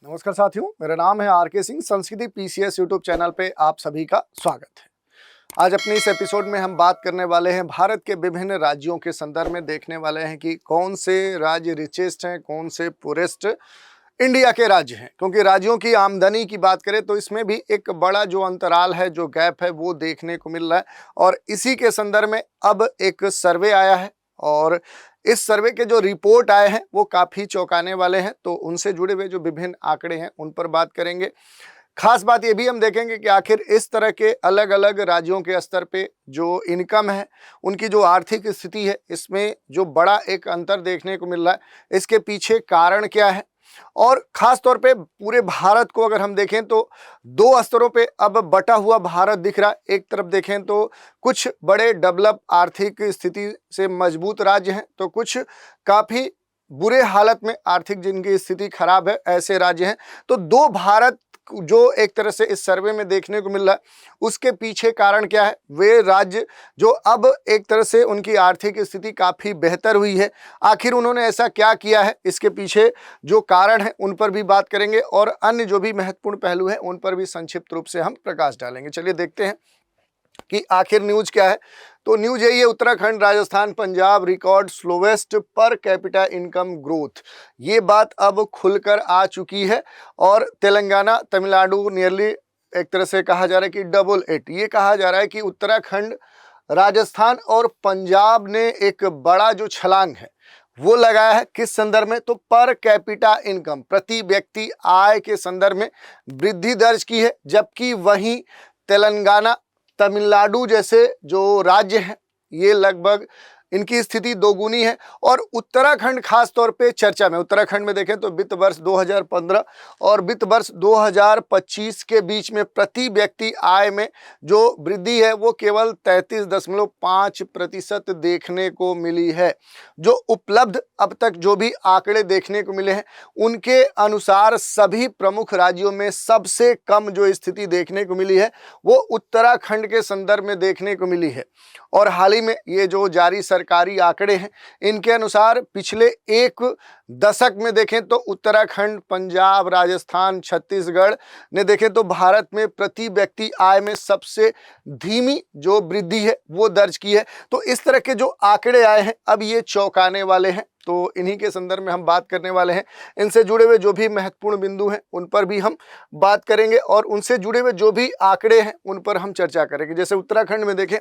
नमस्कार साथियों, मेरा नाम है आर.के. सिंह। संस्कृति पीसीएस यूट्यूब चैनल पे आप सभी का स्वागत है। आज अपने इस एपिसोड में हम बात करने वाले हैं भारत के विभिन्न राज्यों के संदर्भ में, देखने वाले हैं कि कौन से राज्य रिचेस्ट हैं, कौन से पुरेस्ट इंडिया के राज्य हैं। क्योंकि राज्यों की आमदनी की बात करें तो इसमें भी एक बड़ा जो अंतराल है, जो गैप है, वो देखने को मिल रहा है। और इसी के संदर्भ में अब एक सर्वे आया है और इस सर्वे के जो रिपोर्ट आए हैं वो काफ़ी चौंकाने वाले हैं। तो उनसे जुड़े हुए जो विभिन्न आंकड़े हैं उन पर बात करेंगे। खास बात ये भी हम देखेंगे कि आखिर इस तरह के अलग अलग राज्यों के स्तर पे जो इनकम है, उनकी जो आर्थिक स्थिति है, इसमें जो बड़ा एक अंतर देखने को मिल रहा है, इसके पीछे कारण क्या है। और ख़ास तौर पे पूरे भारत को अगर हम देखें तो दो स्तरों पे अब बटा हुआ भारत दिख रहा है। एक तरफ देखें तो कुछ बड़े डेवलप आर्थिक स्थिति से मजबूत राज्य हैं, तो कुछ काफ़ी बुरे हालत में आर्थिक जिनकी स्थिति खराब है, ऐसे राज्य हैं। तो दो भारत जो एक तरह से इस सर्वे में देखने को मिल रहा है, उसके पीछे कारण क्या है। वे राज्य जो अब एक तरह से उनकी आर्थिक स्थिति काफ़ी बेहतर हुई है, आखिर उन्होंने ऐसा क्या किया है, इसके पीछे जो कारण है उन पर भी बात करेंगे और अन्य जो भी महत्वपूर्ण पहलू हैं उन पर भी संक्षिप्त रूप से हम प्रकाश डालेंगे। चलिए देखते हैं कि आखिर न्यूज़ क्या है। तो न्यूज़ यही है, Uttarakhand, Rajasthan, Punjab record slowest per capita income growth. ये बात अब खुलकर आ चुकी है और तेलंगाना, तमिलनाडु नियरली एक तरह से कहा जा रहा है कि डबल इट। ये कहा जा रहा है कि उत्तराखंड, राजस्थान और पंजाब ने एक बड़ा जो छलांग है वो लगाया है। किस संदर्भ में? तो पर कैपिटा इनकम, प्रति व्यक्ति आय के संदर्भ में वृद्धि दर्ज की है। जबकि वहीं तेलंगाना, तमिलनाडु जैसे जो राज्य हैं, ये लगभग इनकी स्थिति दोगुनी है। और उत्तराखंड खास तौर पे चर्चा में, उत्तराखंड में देखें तो वित्त वर्ष 2015 और वित्त वर्ष 2025 के बीच में प्रति व्यक्ति आय में जो वृद्धि है वो केवल 33.5% देखने को मिली है। जो उपलब्ध अब तक जो भी आंकड़े देखने को मिले हैं उनके अनुसार सभी प्रमुख राज्यों में सबसे कम जो स्थिति देखने को मिली है वो उत्तराखंड के संदर्भ में देखने को मिली है। और हाल ही में ये जो जारी सरकारी आंकड़े हैं, इनके अनुसार पिछले एक दशक में देखें तो उत्तराखंड, पंजाब, राजस्थान, छत्तीसगढ़ ने देखें तो भारत में प्रति व्यक्ति आय में सबसे धीमी जो वृद्धि है वो दर्ज की है। तो इस तरह के जो आंकड़े आए हैं अब ये चौंकाने वाले हैं। तो इन्हीं के संदर्भ में हम बात करने वाले हैं। इनसे जुड़े हुए जो भी महत्वपूर्ण बिंदु हैं उन पर भी हम बात करेंगे और उनसे जुड़े हुए जो भी आंकड़े हैं उन पर हम चर्चा करेंगे। जैसे उत्तराखंड में देखें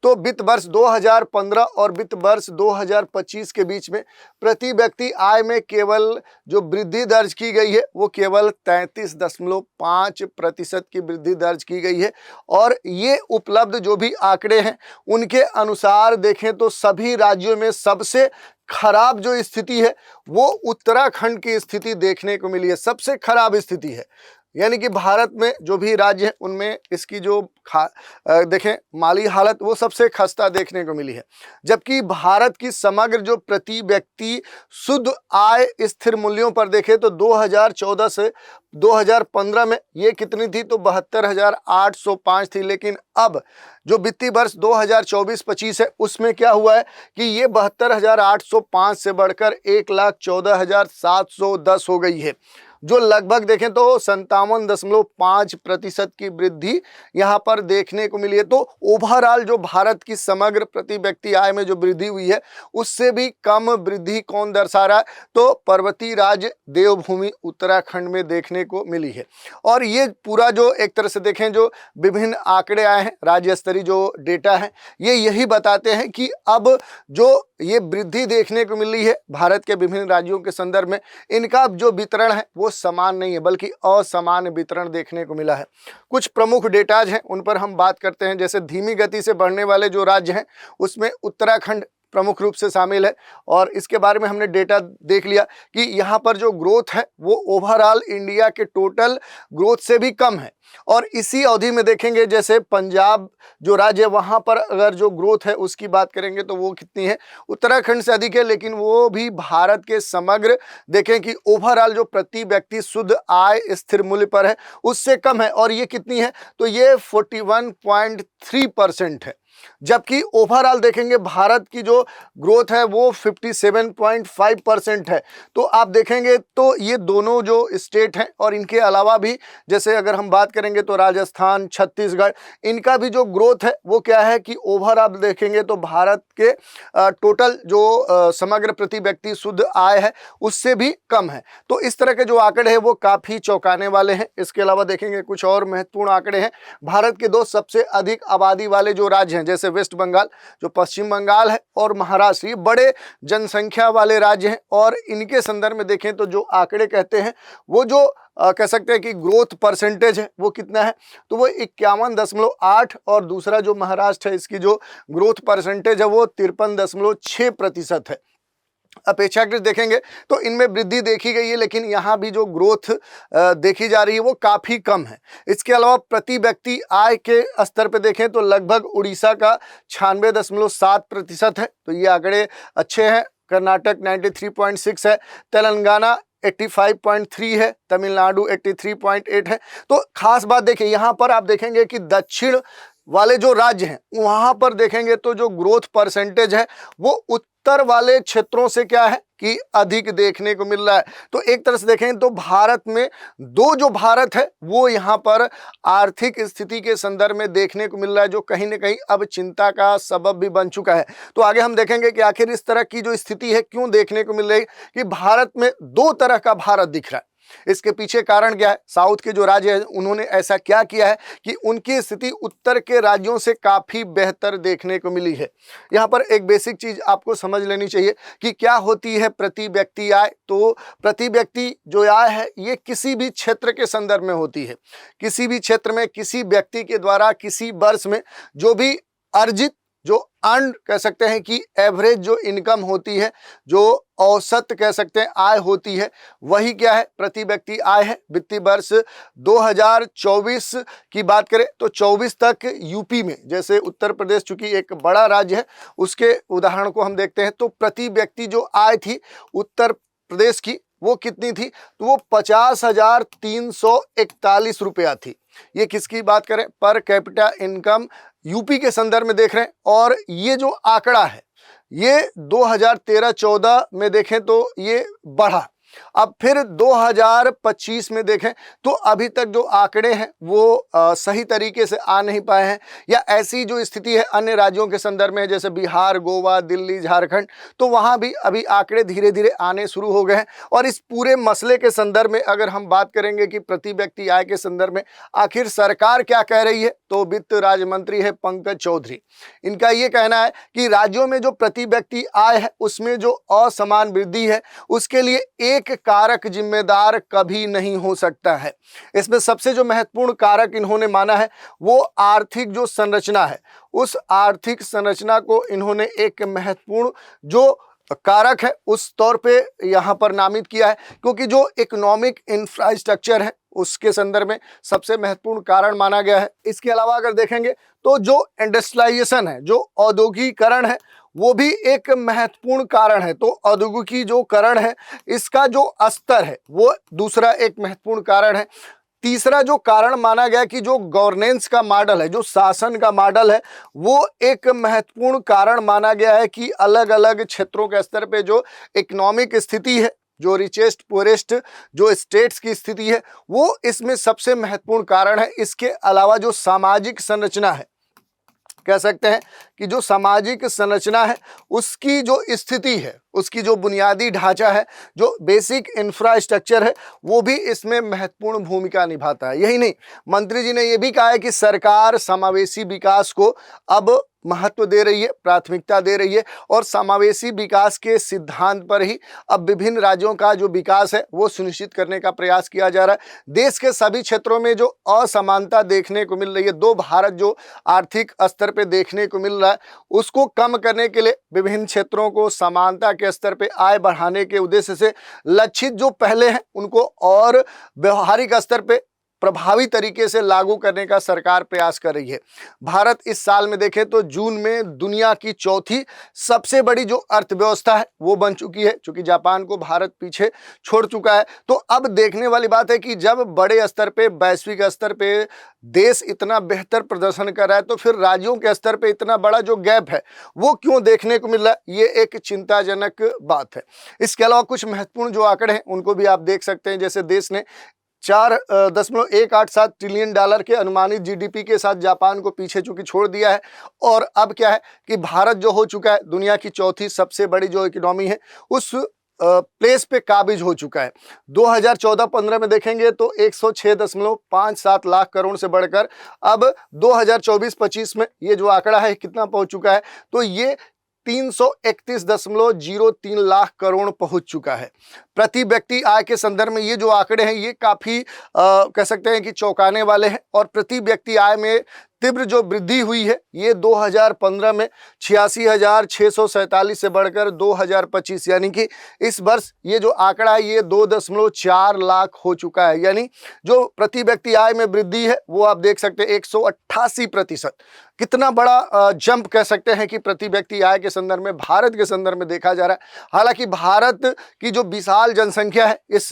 तो वित्त वर्ष 2015 और वित्त वर्ष 2025 के बीच में प्रति व्यक्ति आय में केवल जो वृद्धि दर्ज की गई है वो केवल 33.5% की वृद्धि दर्ज की गई है। और ये उपलब्ध जो भी आंकड़े हैं उनके अनुसार देखें तो सभी राज्यों में सबसे खराब जो स्थिति है वो उत्तराखंड की स्थिति देखने को मिली है। सबसे खराब स्थिति है, यानी कि भारत में जो भी राज्य हैं उनमें इसकी जो देखें माली हालत वो सबसे खस्ता देखने को मिली है। जबकि भारत की समग्र जो प्रति व्यक्ति शुद्ध आय स्थिर मूल्यों पर देखें तो 2014 से 2015 में ये कितनी थी? तो 72,805 थी। लेकिन अब जो वित्तीय वर्ष 2024-25 है उसमें क्या हुआ है कि ये 72,805 से बढ़कर 1,14,710 हो गई है, जो लगभग देखें तो 57.5% की वृद्धि यहाँ पर देखने को मिली है। तो ओवरऑल जो भारत की समग्र प्रति व्यक्ति आय में जो वृद्धि हुई है उससे भी कम वृद्धि कौन दर्शा रहा है? तो पर्वतीय राज्य देवभूमि उत्तराखंड में देखने को मिली है। और ये पूरा जो एक तरह से देखें जो विभिन्न आंकड़े आए हैं, राज्य स्तरीय जो डेटा है, ये यही बताते हैं कि अब जो ये वृद्धि देखने को मिल रही है भारत के विभिन्न राज्यों के संदर्भ में, इनका जो वितरण है वो समान नहीं है बल्कि असमान वितरण देखने को मिला है। कुछ प्रमुख डेटाज हैं उन पर हम बात करते हैं। जैसे धीमी गति से बढ़ने वाले जो राज्य हैं उसमें उत्तराखंड प्रमुख रूप से शामिल है और इसके बारे में हमने डेटा देख लिया कि यहाँ पर जो ग्रोथ है वो ओवरऑल इंडिया के टोटल ग्रोथ से भी कम है। और इसी अवधि में देखेंगे जैसे पंजाब जो राज्य है वहाँ पर अगर जो ग्रोथ है उसकी बात करेंगे तो वो कितनी है? उत्तराखंड से अधिक है, लेकिन वो भी भारत के समग्र देखें कि ओवरऑल जो प्रति व्यक्ति शुद्ध आय स्थिर मूल्य पर है उससे कम है। और ये कितनी है? तो ये 41.3% है। जबकि ओवरऑल देखेंगे भारत की जो ग्रोथ है वो 57.5% है। तो आप देखेंगे तो ये दोनों जो स्टेट हैं और इनके अलावा भी जैसे अगर हम बात करेंगे तो राजस्थान, छत्तीसगढ़, इनका भी जो ग्रोथ है वो क्या है कि ओवरऑल देखेंगे तो भारत के टोटल जो समग्र प्रति व्यक्ति शुद्ध आय है उससे भी कम है। तो इस तरह के जो आंकड़े हैं वो काफ़ी चौंकाने वाले हैं। इसके अलावा देखेंगे कुछ और महत्वपूर्ण आंकड़े हैं। भारत के 2 सबसे अधिक आबादी वाले जो राज्य हैं जैसे वेस्ट बंगाल, जो पश्चिम बंगाल है, और महाराष्ट्र, ये बड़े जनसंख्या वाले राज्य हैं और इनके संदर्भ में देखें तो जो आंकड़े कहते हैं वो जो कह सकते हैं कि ग्रोथ परसेंटेज है वो कितना है, तो वो 51.8, और दूसरा जो महाराष्ट्र है इसकी जो ग्रोथ परसेंटेज है वो 53.6% है। अपेक्षाकृत देखेंगे तो इनमें वृद्धि देखी गई है, लेकिन यहाँ भी जो ग्रोथ देखी जा रही है वो काफ़ी कम है। इसके अलावा प्रति व्यक्ति आय के स्तर पे देखें तो लगभग उड़ीसा का 96.7% है, तो ये आंकड़े अच्छे हैं। कर्नाटक 93.6 है, तेलंगाना 85.3 है, तमिलनाडु 83.8 है। तो खास बात देखिए यहाँ पर आप देखेंगे कि दक्षिण वाले जो राज्य हैं वहाँ पर देखेंगे तो जो ग्रोथ परसेंटेज है वो उत्तर वाले क्षेत्रों से क्या है कि अधिक देखने को मिल रहा है। तो एक तरह से देखें तो भारत में दो जो भारत है वो यहाँ पर आर्थिक स्थिति के संदर्भ में देखने को मिल रहा है, जो कहीं ना कहीं अब चिंता का सबब भी बन चुका है। तो आगे हम देखेंगे कि आखिर इस तरह की जो स्थिति है क्यों देखने को मिल रही है कि भारत में दो तरह का भारत दिख रहा है। इसके पीछे कारण क्या है? साउथ के जो राज्य हैं उन्होंने ऐसा क्या किया है कि उनकी स्थिति उत्तर के राज्यों से काफी बेहतर देखने को मिली है। यहाँ पर एक बेसिक चीज आपको समझ लेनी चाहिए कि क्या होती है प्रति व्यक्ति आय। तो प्रति व्यक्ति जो आय है ये किसी भी क्षेत्र के संदर्भ में होती है। किसी भी क्षेत्र में किसी व्यक्ति के द्वारा किसी वर्ष में जो भी अर्जित, जो अर्न कह सकते हैं कि एवरेज जो इनकम होती है, जो औसत कह सकते हैं आय होती है, वही क्या है? प्रति व्यक्ति आय है। वित्तीय वर्ष 2024 की बात करें तो 24 तक यूपी में, जैसे उत्तर प्रदेश चूंकि एक बड़ा राज्य है उसके उदाहरण को हम देखते हैं, तो प्रति व्यक्ति जो आय थी उत्तर प्रदेश की वो कितनी थी? तो वो 50,341 रुपया थी। ये किसकी बात करें? पर कैपिटा इनकम यूपी के संदर्भ में देख रहे हैं। और ये जो आंकड़ा है ये 2013-14 में देखें तो ये बढ़ा। अब फिर 2025 में देखें तो अभी तक जो आंकड़े हैं वो सही तरीके से आ नहीं पाए हैं, या ऐसी जो स्थिति है अन्य राज्यों के संदर्भ में जैसे बिहार, गोवा, दिल्ली, झारखंड, तो वहाँ भी अभी आंकड़े धीरे धीरे आने शुरू हो गए हैं। और इस पूरे मसले के संदर्भ में अगर हम बात करेंगे कि प्रति व्यक्ति आय के संदर्भ में आखिर सरकार क्या कह रही है, तो वित्त राज्य मंत्री है पंकज चौधरी। इनका ये कहना है कि राज्यों में जो प्रति व्यक्ति आय है उसमें जो असमान वृद्धि है उसके लिए एक कारक जिम्मेदार कभी नहीं हो सकता है। इसमें सबसे जो महत्वपूर्ण कारक इन्होंने माना है वो आर्थिक जो संरचना है, उस आर्थिक संरचना को इन्होंने एक महत्वपूर्ण जो कारक है उस तौर पे यहाँ पर नामित किया है, क्योंकि जो इकोनॉमिक इंफ्रास्ट्रक्चर है उसके संदर्भ में सबसे महत्वपूर्ण कारण माना गया है। इसके अलावा अगर देखेंगे तो जो इंडस्ट्रियलाइजेशन है, जो औद्योगिकरण है, वो भी एक महत्वपूर्ण कारण है। तो औद्योगिकी जो करण है इसका जो स्तर है वो दूसरा एक महत्वपूर्ण कारण है। तीसरा जो कारण माना गया कि जो गवर्नेंस का मॉडल है, जो शासन का मॉडल है, वो एक महत्वपूर्ण कारण माना गया है कि अलग अलग क्षेत्रों के स्तर पे जो इकोनॉमिक स्थिति है, जो रिचेस्ट पुअरेस्ट जो स्टेट्स की स्थिति है, वो इसमें सबसे महत्वपूर्ण कारण है। इसके अलावा जो सामाजिक संरचना है, कह सकते हैं कि जो सामाजिक संरचना है उसकी जो स्थिति है, उसकी जो बुनियादी ढांचा है, जो बेसिक इंफ्रास्ट्रक्चर है, वो भी इसमें महत्वपूर्ण भूमिका निभाता है। यही नहीं, मंत्री जी ने यह भी कहा है कि सरकार समावेशी विकास को अब महत्व दे रही है, प्राथमिकता दे रही है, और समावेशी विकास के सिद्धांत पर ही अब विभिन्न राज्यों का जो विकास है वो सुनिश्चित करने का प्रयास किया जा रहा है। देश के सभी क्षेत्रों में जो असमानता देखने को मिल रही है, दो भारत जो आर्थिक स्तर पे देखने को मिल रहा है, उसको कम करने के लिए विभिन्न क्षेत्रों को समानता के स्तर पे आय बढ़ाने के उद्देश्य से लक्षित जो पहले हैं उनको और व्यवहारिक स्तर पे प्रभावी तरीके से लागू करने का सरकार प्रयास कर रही है। भारत इस साल में देखें तो जून में दुनिया की चौथी सबसे बड़ी जो अर्थव्यवस्था है वो बन चुकी है, क्योंकि जापान को भारत पीछे छोड़ चुका है। तो अब देखने वाली बात है कि जब बड़े स्तर पे, वैश्विक स्तर पे देश इतना बेहतर प्रदर्शन कर रहा है तो फिर राज्यों के स्तर पे इतना बड़ा जो गैप है वो क्यों देखने को मिल रहा है, ये एक चिंताजनक बात है। इसके अलावा कुछ महत्वपूर्ण जो आंकड़े हैं उनको भी आप देख सकते हैं। जैसे देश ने 4.187 ट्रिलियन डॉलर के अनुमानित जीडीपी के साथ जापान को पीछे चूंकि छोड़ दिया है, और अब क्या है कि भारत जो हो चुका है दुनिया की चौथी सबसे बड़ी जो इकोनॉमी है उस प्लेस पे काबिज हो चुका है। 2014-15 में देखेंगे तो 106.57 लाख करोड़ से बढ़कर अब 2024-25 में ये जो आंकड़ा है कितना पहुंच चुका है, तो ये 331.03 लाख करोड़ पहुंच चुका है। प्रति व्यक्ति आय के संदर्भ में ये जो आंकड़े हैं ये काफी कह सकते हैं कि चौंकाने वाले हैं, और प्रति व्यक्ति आय में तीव्र जो वृद्धि हुई है ये 2015 में 86,647 से बढ़कर 2025 यानी कि इस वर्ष ये जो आंकड़ा है ये 2.4 लाख हो चुका है। यानी जो प्रति व्यक्ति आय में वृद्धि है वो आप देख सकते हैं 188%। कितना बड़ा जंप कह सकते हैं कि प्रति व्यक्ति आय के संदर्भ में भारत के संदर्भ में देखा जा रहा है। हालांकि भारत की जो विशाल जनसंख्या है, इस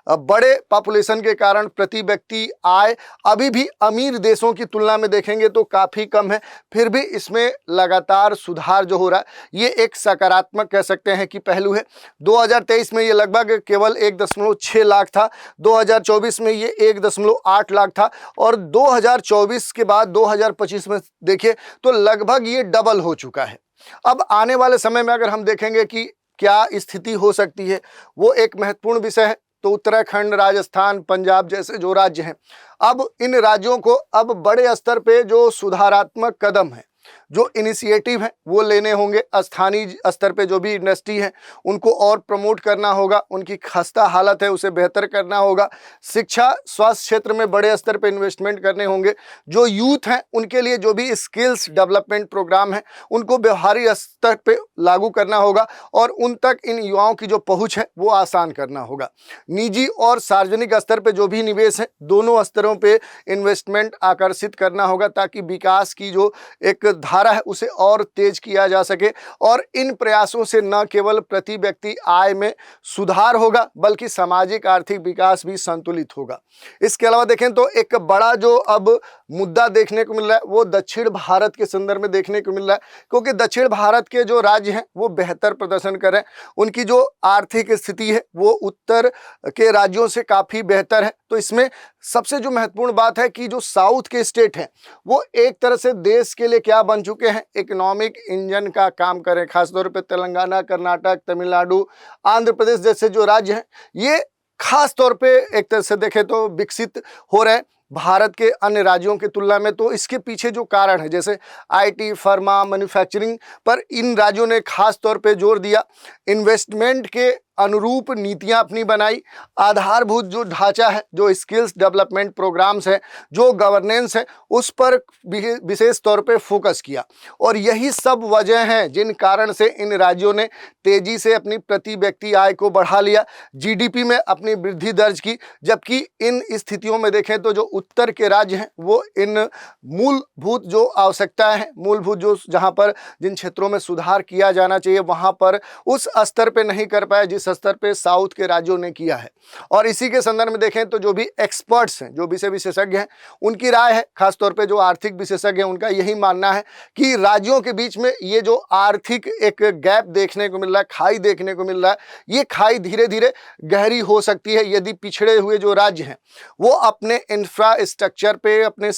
बड़े पॉपुलेशन के कारण प्रति व्यक्ति आय अभी भी अमीर देशों की तुलना में देखेंगे तो काफी कम है। फिर भी इसमें लगातार सुधार जो हो रहा है ये एक सकारात्मक कह सकते हैं कि पहलू है। 2023 में ये लगभग केवल 1.6 लाख था, 2024 में ये 1.8 लाख था, और 2024 के बाद 2025 में देखिए तो लगभग ये डबल हो चुका है। अब आने वाले समय में अगर हम देखेंगे कि क्या स्थिति हो सकती है, वो एक महत्वपूर्ण विषय है। तो उत्तराखंड, राजस्थान, पंजाब जैसे जो राज्य हैं, अब इन राज्यों को अब बड़े स्तर पे जो सुधारात्मक कदम है, जो इनिशिएटिव है वो लेने होंगे। स्थानीय स्तर पे जो भी इंडस्ट्री है उनको और प्रमोट करना होगा, उनकी खस्ता हालत है उसे बेहतर करना होगा। शिक्षा, स्वास्थ्य क्षेत्र में बड़े स्तर पे इन्वेस्टमेंट करने होंगे। जो यूथ हैं उनके लिए जो भी स्किल्स डेवलपमेंट प्रोग्राम है उनको व्यवहारिक स्तर पे लागू करना होगा, और उन तक इन युवाओं की जो पहुँच है वो आसान करना होगा। निजी और सार्वजनिक स्तर पर जो भी निवेश है दोनों स्तरों पर इन्वेस्टमेंट आकर्षित करना होगा, ताकि विकास की जो एक धारा है उसे और तेज किया जा सके। और इन प्रयासों से न केवल प्रति व्यक्ति आय में सुधार होगा बल्कि सामाजिक आर्थिक विकास भी संतुलित होगा। इसके अलावा देखें तो एक बड़ा जो अब मुद्दा देखने को मिल रहा है वो दक्षिण भारत के संदर्भ में देखने को मिल रहा है, क्योंकि दक्षिण भारत के जो राज्य हैं वो बेहतर प्रदर्शन कर रहे हैं। उनकी जो आर्थिक स्थिति है वो उत्तर के राज्यों से काफी बेहतर है। तो इसमें सबसे जो महत्वपूर्ण बात है कि जो साउथ के स्टेट हैं वो एक तरह से देश के लिए क्या बन चुके हैं, इकोनॉमिक इंजन का काम करें। खासतौर पे तेलंगाना, कर्नाटक, तमिलनाडु, आंध्र प्रदेश जैसे जो राज्य हैं ये खास तौर पे एक तरह से देखें तो विकसित हो रहे हैं भारत के अन्य राज्यों की तुलना में। तो इसके पीछे जो कारण है, जैसे आईटी, फार्मा, मैन्युफैक्चरिंग पर इन राज्यों ने खास तौर पे जोर दिया, इन्वेस्टमेंट के अनुरूप नीतियां अपनी बनाई, आधारभूत जो ढांचा है, जो स्किल्स डेवलपमेंट प्रोग्राम्स है, जो गवर्नेंस है, उस पर विशेष तौर पे फोकस किया। और यही सब वजह हैं जिन कारण से इन राज्यों ने तेजी से अपनी प्रति व्यक्ति आय को बढ़ा लिया, जीडीपी में अपनी वृद्धि दर्ज की। जबकि इन स्थितियों में देखें तो जो उत्तर के राज्य हैं वो इन मूलभूत जो आवश्यकताएं हैं, मूलभूत जो जहां पर जिन क्षेत्रों में सुधार किया जाना चाहिए वहां पर उस स्तर पे नहीं कर पाए जिस स्तर पे साउथ के राज्यों ने किया है। और इसी के संदर्भ में देखें तो जो भी एक्सपर्ट्स हैं, जो विषय विशेषज्ञ हैं, उनकी राय है, खासतौर पे जो आर्थिक विशेषज्ञ हैं उनका यही मानना है कि राज्यों के बीच में ये जो आर्थिक एक गैप देखने को मिल रहा है, खाई देखने को मिल रहा है, ये खाई धीरे धीरे गहरी हो सकती है यदि पिछड़े हुए जो राज्य हैं वो अपने इंफ्रास्ट्रक्चर पे, अपने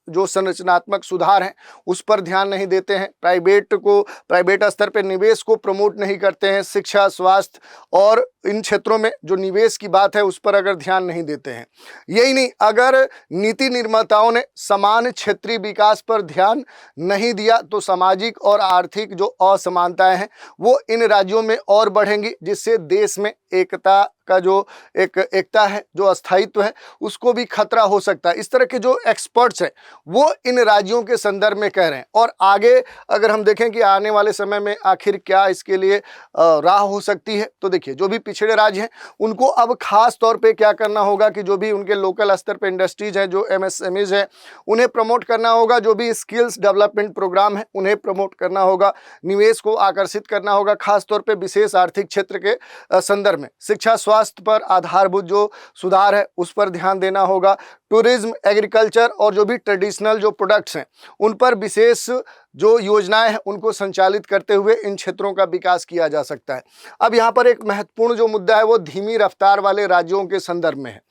जो संरचनात्मक सुधार हैं उस पर ध्यान नहीं देते हैं, प्राइवेट स्तर पे निवेश को प्रमोट नहीं करते हैं, शिक्षा, स्वास्थ्य और इन क्षेत्रों में जो निवेश की बात है उस पर अगर ध्यान नहीं देते हैं। यही नहीं, अगर नीति निर्माताओं ने समान क्षेत्रीय विकास पर ध्यान नहीं दिया तो सामाजिक और आर्थिक जो असमानताएं हैं वो इन राज्यों में और बढ़ेंगी, जिससे देश में एकता का जो एक एकता है, जो अस्थायित्व है, उसको भी खतरा हो सकता है। इस तरह के जो एक्सपर्ट्स हैं वो इन राज्यों के संदर्भ में कह रहे हैं। और आगे अगर हम देखें कि आने वाले समय में आखिर क्या इसके लिए राह हो सकती है, तो देखिए जो भी पिछड़े राज्य हैं उनको अब खास तौर पे क्या करना होगा कि जो भी उनके लोकल स्तर पे इंडस्ट्रीज हैं, जो एमएसएमईज हैं, उन्हें प्रमोट करना होगा। जो भी स्किल्स डेवलपमेंट प्रोग्राम है उन्हें प्रमोट करना होगा। निवेश को आकर्षित करना होगा, खास तौर पे विशेष आर्थिक क्षेत्र के संदर्भ में। शिक्षा, स्वास्थ्य पर आधारभूत जो सुधार है उस पर ध्यान देना होगा। टूरिज्म, एग्रीकल्चर और जो भी ट्रेडिशनल जो प्रोडक्ट्स हैं उन पर विशेष जो योजनाएं हैं उनको संचालित करते हुए इन क्षेत्रों का विकास किया जा सकता है। अब यहाँ पर एक महत्वपूर्ण जो मुद्दा है वो धीमी रफ्तार वाले राज्यों के संदर्भ में है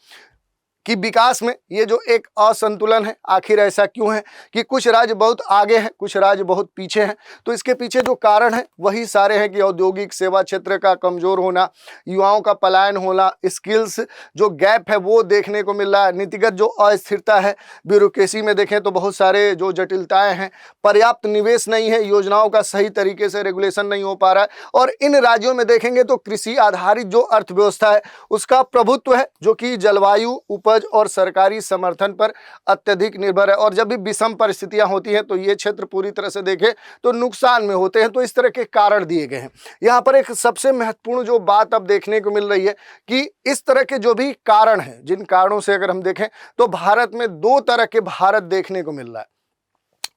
कि विकास में ये जो एक असंतुलन है, आखिर ऐसा क्यों है कि कुछ राज्य बहुत आगे हैं, कुछ राज्य बहुत पीछे हैं। तो इसके पीछे जो कारण है वही सारे हैं कि औद्योगिक सेवा क्षेत्र का कमजोर होना, युवाओं का पलायन होना, स्किल्स जो गैप है वो देखने को मिल रहा है, नीतिगत जो अस्थिरता है, ब्यूरोक्रेसी में देखें तो बहुत सारे जो जटिलताएं हैं, पर्याप्त निवेश नहीं है, योजनाओं का सही तरीके से रेगुलेशन नहीं हो पा रहा है। और इन राज्यों में देखेंगे तो कृषि आधारित जो अर्थव्यवस्था है उसका प्रभुत्व है जो कि जलवायु, उपज और सरकारी समर्थन पर अत्यधिक निर्भर है। और जब भी विषम परिस्थितियां होती हैं तो ये क्षेत्र पूरी तरह से देखें तो नुकसान में होते हैं। तो इस तरह के कारण दिए गए हैं। यहाँ पर एक सबसे महत्वपूर्ण जो बात अब देखने को मिल रही है कि इस तरह के जो भी कारण हैं, जिन कारणों से अगर हम देखें तो भारत में दो तरह के भारत देखने को मिल रहा है।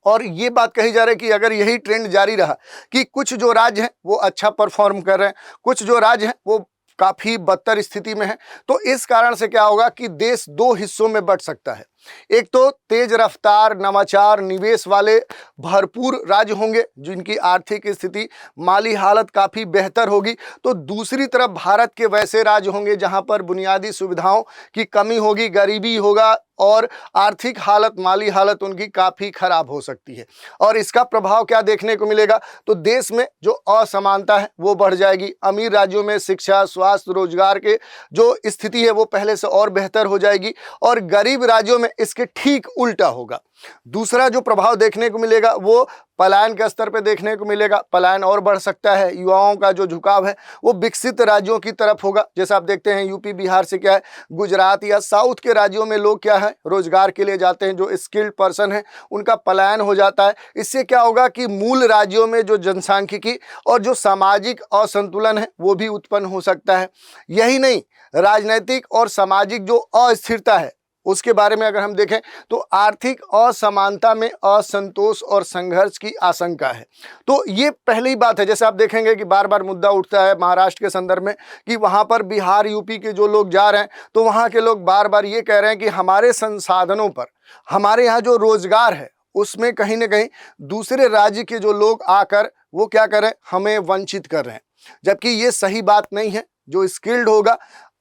और ये बात कही जा रही है कि अगर यही ट्रेंड जारी रहा कि कुछ जो राज्य हैं वो अच्छा परफॉर्म कर रहे हैं, कुछ जो राज्य हैं वो काफी बदतर स्थिति में है, तो इस कारण से क्या होगा कि देश दो हिस्सों में बंट सकता है। एक तो तेज रफ्तार, नवाचार, निवेश वाले भरपूर राज्य होंगे जिनकी आर्थिक स्थिति, माली हालत काफी बेहतर होगी। तो दूसरी तरफ भारत के वैसे राज्य होंगे जहां पर बुनियादी सुविधाओं की कमी होगी, गरीबी होगा और आर्थिक हालत, माली हालत उनकी काफी खराब हो सकती है। और इसका प्रभाव क्या देखने को मिलेगा, तो देश में जो असमानता है वो बढ़ जाएगी। अमीर राज्यों में शिक्षा, स्वास्थ्य, रोजगार के जो स्थिति है वो पहले से और बेहतर हो जाएगी और गरीब राज्यों में इसके ठीक उल्टा होगा। दूसरा जो प्रभाव देखने को मिलेगा वो पलायन के स्तर पे देखने को मिलेगा। पलायन और बढ़ सकता है। युवाओं का जो झुकाव है वो विकसित राज्यों की तरफ होगा। जैसा आप देखते हैं यूपी, बिहार से क्या है, गुजरात या साउथ के राज्यों में लोग क्या है रोजगार के लिए जाते हैं, जो स्किल्ड पर्सन है उनका पलायन हो जाता है। इससे क्या होगा कि मूल राज्यों में जो जनसांख्यिकी और जो सामाजिक असंतुलन है वो भी उत्पन्न हो सकता है। यही नहीं, राजनीतिक और सामाजिक जो अस्थिरता है उसके बारे में अगर हम देखें तो आर्थिक असमानता में असंतोष और संघर्ष की आशंका है। तो ये पहली बात है। जैसे आप देखेंगे कि बार बार मुद्दा उठता है महाराष्ट्र के संदर्भ में कि वहाँ पर बिहार, यूपी के जो लोग जा रहे हैं तो वहाँ के लोग बार बार ये कह रहे हैं कि हमारे संसाधनों पर, हमारे यहाँ जो रोजगार है उसमें कहीं ना कहीं दूसरे राज्य के जो लोग आकर वो क्या कर रहे हैं, हमें वंचित कर रहे हैं। जबकि ये सही बात नहीं है। जो स्किल्ड होगा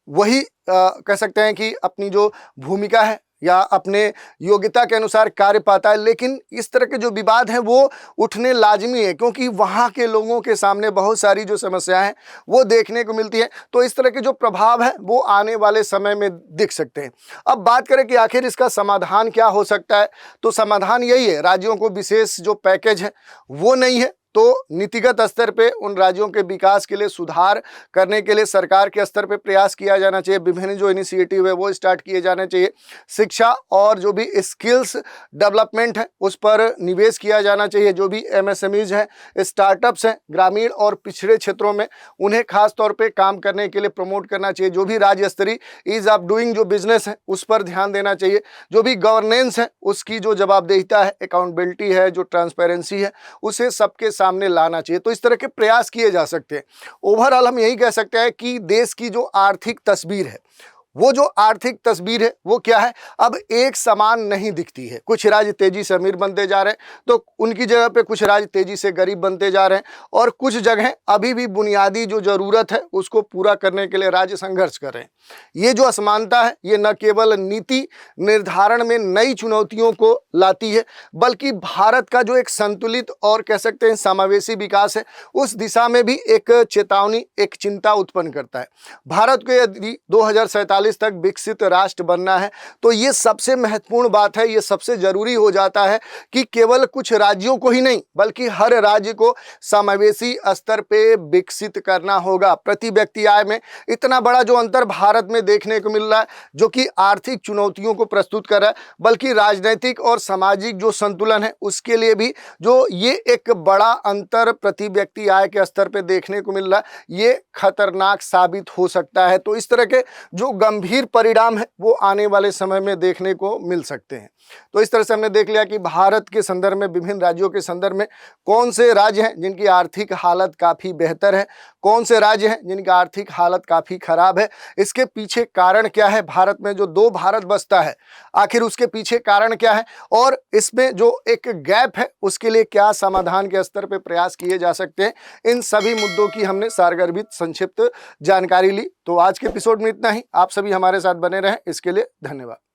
वही कह सकते हैं कि अपनी जो भूमिका है या अपने योग्यता के अनुसार कार्य पाता है। लेकिन इस तरह के जो विवाद हैं वो उठने लाजमी है क्योंकि वहाँ के लोगों के सामने बहुत सारी जो समस्याएं हैं वो देखने को मिलती है। तो इस तरह के जो प्रभाव है वो आने वाले समय में दिख सकते हैं। अब बात करें कि आखिर इसका समाधान क्या हो सकता है, तो समाधान यही है, राज्यों को विशेष जो पैकेज है वो नहीं है, तो नीतिगत स्तर पे उन राज्यों के विकास के लिए, सुधार करने के लिए सरकार के स्तर पे प्रयास किया जाना चाहिए। विभिन्न जो इनिशिएटिव है वो स्टार्ट किए जाने चाहिए। शिक्षा और जो भी स्किल्स डेवलपमेंट है उस पर निवेश किया जाना चाहिए। जो भी एमएसएमईज हैं, स्टार्टअप्स हैं, ग्रामीण और पिछड़े क्षेत्रों में उन्हें खास तौर पर काम करने के लिए प्रमोट करना चाहिए। जो भी राज्य स्तरीय ईज ऑफ डूइंग जो बिजनेस है उस पर ध्यान देना चाहिए। जो भी गवर्नेंस है उसकी जो जवाबदेहिता है, अकाउंटेबिलिटी है, जो ट्रांसपेरेंसी है, उसे सबके सामने लाना चाहिए। तो इस तरह के प्रयास किए जा सकते हैं। ओवरऑल हम यही कह सकते हैं कि देश की जो आर्थिक तस्वीर है, वो जो आर्थिक तस्वीर है वो क्या है, अब एक समान नहीं दिखती है। कुछ राज्य तेजी से अमीर बनते जा रहे हैं तो उनकी जगह पे कुछ राज्य तेजी से गरीब बनते जा रहे हैं, और कुछ जगह अभी भी बुनियादी जो जरूरत है उसको पूरा करने के लिए राज्य संघर्ष कर रहे हैं। ये जो असमानता है ये न केवल नीति निर्धारण में नई चुनौतियों को लाती है, बल्कि भारत का जो एक संतुलित और कह सकते हैं समावेशी विकास है उस दिशा में भी एक चेतावनी, एक चिंता उत्पन्न करता है। भारत को यदि 2047 2040 तक विकसित राष्ट्र बनना है, तो ये सबसे महत्वपूर्ण बात है, ये सबसे जरूरी हो जाता है कि केवल कुछ राज्यों को ही नहीं बल्कि हर राज्य को समावेशी स्तर पे विकसित करना होगा। प्रति व्यक्ति आय में इतना बड़ा जो अंतर भारत में देखने को मिल रहा है, जो कि आर्थिक चुनौतियों को प्रस्तुत कर रहा है, बल्कि राजनीतिक और सामाजिक जो संतुलन है उसके लिए भी जो ये एक बड़ा अंतर प्रति व्यक्ति आय के स्तर पे देखने को मिल रहा है, ये खतरनाक साबित हो सकता है। तो इस तरह के जो गंभीर परिणाम है वो आने वाले समय में देखने को मिल सकते हैं। तो इस तरह से हमने देख लिया कि भारत के संदर्भ में, विभिन्न राज्यों के संदर्भ में कौन से राज्य हैं जिनकी आर्थिक हालत काफी बेहतर है, कौन से राज्य हैं जिनकी आर्थिक हालत काफी खराब है, इसके पीछे कारण क्या है, भारत में जो दो भारत बसता है आखिर उसके पीछे कारण क्या है, और इसमें जो एक गैप है उसके लिए क्या समाधान के स्तर पर प्रयास किए जा सकते हैं। इन सभी मुद्दों की हमने सारगर्भित संक्षिप्त जानकारी ली। तो आज के एपिसोड में इतना ही। आप सभी हमारे साथ बने रहें, इसके लिए धन्यवाद।